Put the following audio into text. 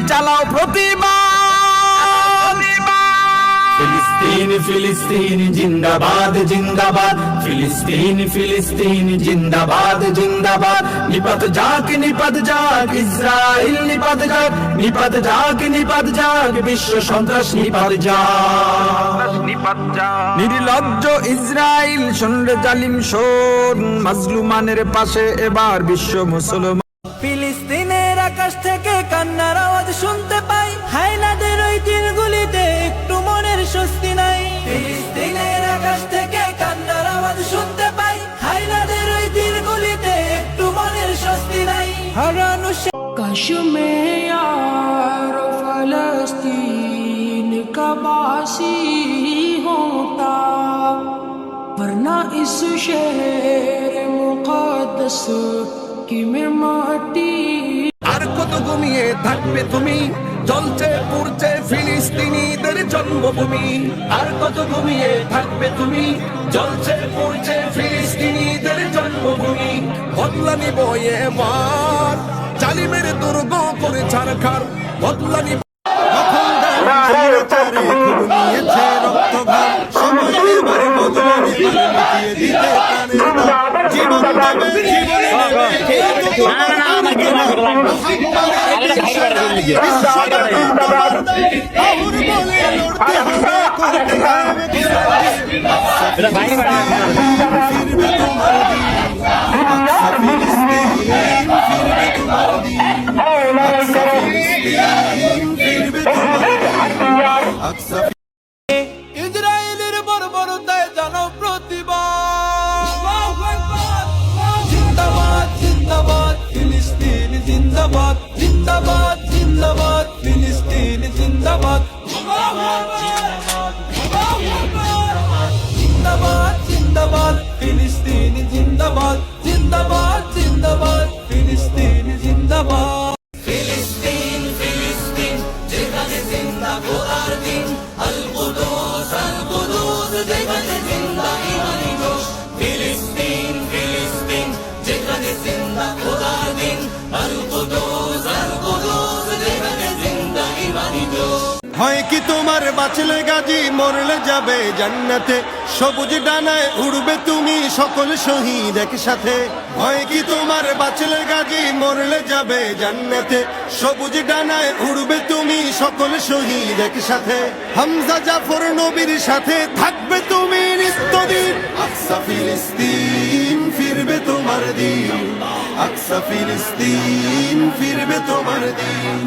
চালাও প্রতিবাদ। ফিলিস্তিন ফিলিস্তিন জিন্দাবাদ জিন্দাবাদ, ফিলিস্তিন ফিলিস্তিন জিন্দাবাদ জিন্দাবাদ। নিপাত যাক ইসরাইল নিপাত যাক, নিপাত যাক বিশ্ব সন্ত্রাস নিপাত যাক। নির্লজ্জ ইসরাইল শোন রে জালিম শোন, মাজলুমানের পাশে এবার বিশ্ব মুসলমান। ফিলিস্তিনের আকাশ থেকে কান্নার আওয়াজ শুনতে পাই, হায়নাদের ওই তীরগুলিতে একটু মনের স্বস্তি নাই। ফিলিস্তিনের আকাশ থেকে কান্নার আওয়াজ শুনতে পাই, হায়নাদের ওই তীরগুলিতে একটু মনের স্বস্তি নাই। হারানো काश मैं यार फलस्तीन का बासी होता, वरना इस शहर मुक़द्दस की मैं माटी। আর কত ঘুমিয়ে থাকবে তুমি, জ্বলছে পুড়ছে ফিলিস্তিনিদের জন্মভূমি। আর কত ঘুমিয়ে থাকবে তুমি, জ্বলছে পড়ছে ফিলিস্তিনিদের জন্মভূমি। বদলা নিব এবার, জালিমের দুর্গ করে ছারখার বদলা নিব। ইসরায়েলের বর্বরতায় জানাও প্রতিবাদ। জিন্দাবাদ জিন্দাবাদ ফিলিস্তিন জিন্দাবাদ, জিন্দাবাদ জিন্দাবাদ ফিলিস্তিন জিন্দাবাদ। জিন্দাবাদ জিন্দাবাদ ফিলিস্তিন জিন্দাবাদ, জিন্দাবাদ জিন্দাবাদ ফিলিস্তিন জিন্দাবাদ। ফিলিস্তিন ফিলিস্তিন যেখানে জিন্দা খোদার দিন, আল কুদুস যেখানে জিন্দা ইমানি জোশ। ফিলিস্তিন ফিলিস্তিন যেখানে জিন্দা খোদার দিন, আল কুদুস যেখানে জিন্দা ইমানি জোশ। হয় কি তোমার বাঁচলে গাজী, মরলে যাবে জান্নাতে, সবুজ ডানায় উড়বে তুমি সকল শহীদ একসাথে। হয় কি তোমার বাঁচলে গাজী, মরলে যাবে জান্নাতে, সবুজ ডানায় উড়বে তুমি সকল শহীদ একসাথে। হামজা জাফর নবীর সাথে থাকবে তুমি নিত্যদিন। আকসা ফিলিস্তিন ফিরবে তোমার দিন, আকসা ফিলিস্তিন ফিরবে তোমার দিন।